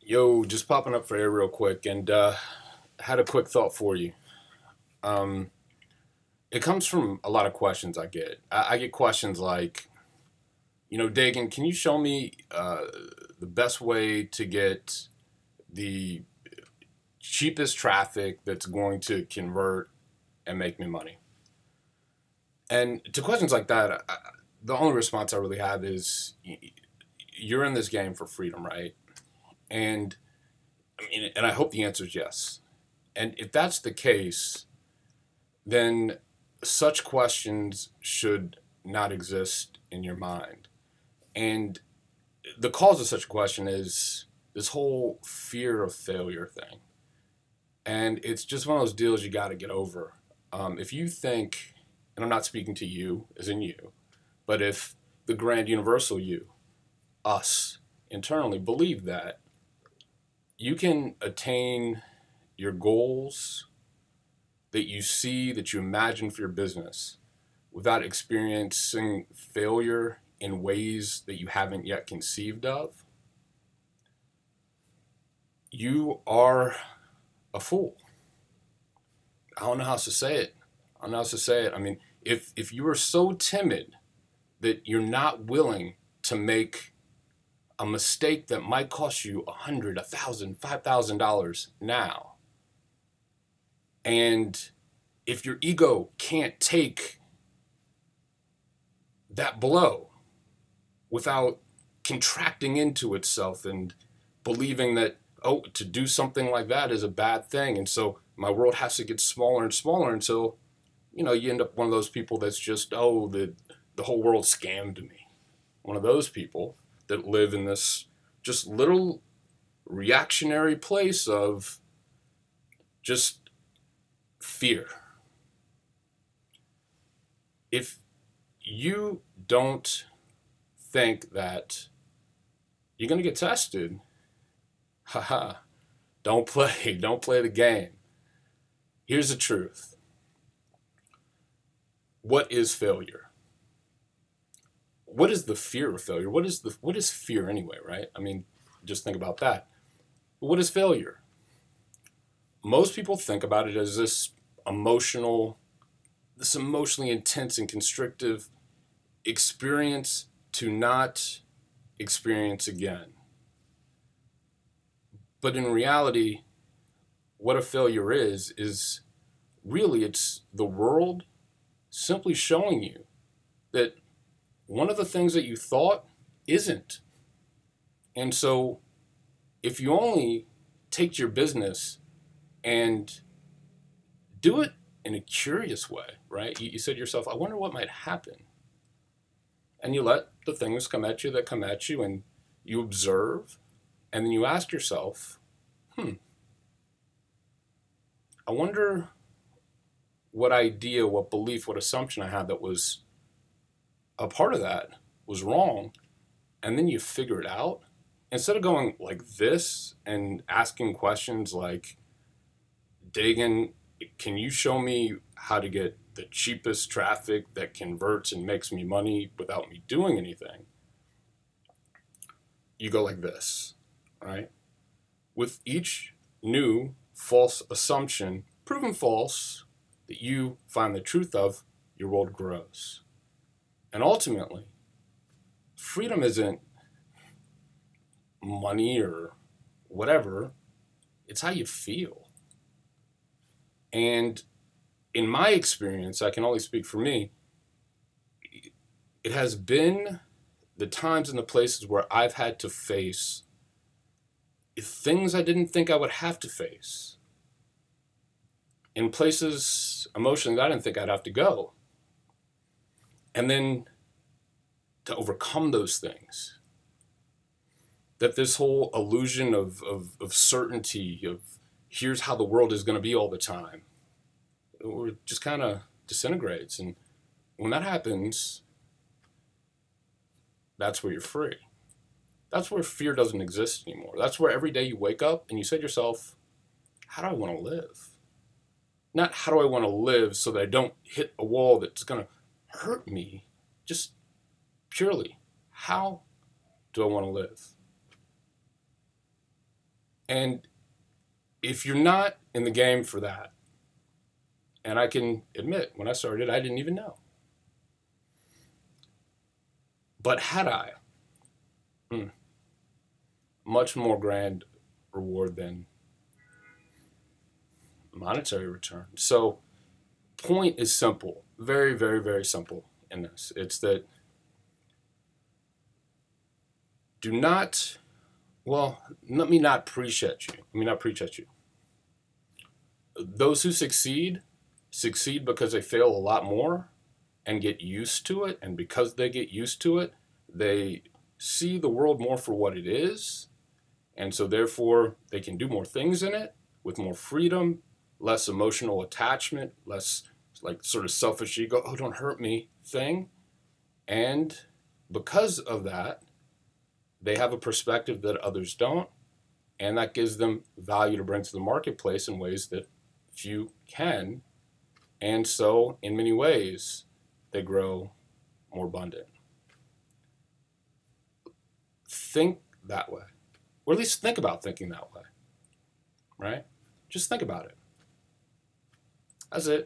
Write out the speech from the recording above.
Yo, just popping up for air real quick, and had a quick thought for you. Um, it comes from a lot of questions I get. I get questions like, Dagan, can you show me the best way to get the cheapest traffic that's going to convert and make me money? And to questions like that, the only response I really have is, you're in this game for freedom, right? And and I hope the answer is yes. And if that's the case, then such questions should not exist in your mind. And the cause of such a question is this whole fear of failure thing. And it's just one of those deals you got to get over. If you think, and I'm not speaking to you as in you, but if the grand universal you, us, internally believe that you can attain your goals that you see, that you imagine for your business without experiencing failure in ways that you haven't yet conceived of, you are a fool. I don't know how else to say it. I don't know how else to say it. I mean, if you are so timid that you're not willing to make a mistake that might cost you $100, $1,000, $5,000 now, and if your ego can't take that blow without contracting into itself and believing that, oh, to do something like that is a bad thing, and so my world has to get smaller and smaller until, you end up one of those people that's just, oh, the whole world scammed me. One of those people that live in this just little reactionary place of just fear. If you don't think that you're going to get tested, haha, don't play the game. Here's the truth. What is failure? What is the fear of failure? What is fear anyway, right? I mean, just think about that. What is failure? Most people think about it as this emotionally intense and constrictive experience to not experience again. But in reality, what a failure is really, it's the world simply showing you that one of the things that you thought isn't. And so if you only take your business and do it in a curious way, right? You said to yourself, I wonder what might happen. And you let the things come at you that come at you, and you observe, and then you ask yourself, I wonder what idea, what belief, what assumption I had that was a part of that was wrong. And then you figure it out. Instead of going like this and asking questions like, Dagan, can you show me how to get the cheapest traffic that converts and makes me money without me doing anything? You go like this, right? With each new false assumption proven false that you find the truth of, your world grows. And ultimately, freedom isn't money or whatever, it's how you feel. And in my experience, I can only speak for me, it has been the times and the places where I've had to face things I didn't think I would have to face, in places emotionally that I didn't think I'd have to go. And then to overcome those things, that this whole illusion of certainty, of here's how the world is going to be all the time, it just kind of disintegrates. And when that happens, that's where you're free. That's where fear doesn't exist anymore. That's where every day you wake up and you say to yourself, how do I want to live? Not how do I want to live so that I don't hit a wall that's going to hurt me. Just purely, how do I want to live? And if you're not in the game for that, and I can admit, when I started, I didn't even know. But had I, much more grand reward than monetary return. So, point is simple, very, very, very simple in this. It's that do not, well, let me not preach at you. Let me not preach at you. Those who succeed because they fail a lot more and get used to it. And because they get used to it, they see the world more for what it is. And so therefore they can do more things in it with more freedom, less emotional attachment, less like sort of selfish ego, oh, don't hurt me thing. And because of that, they have a perspective that others don't. And that gives them value to bring to the marketplace in ways that few can. And so in many ways, they grow more abundant. Think that way, or at least think about thinking that way, right? Just think about it. That's it.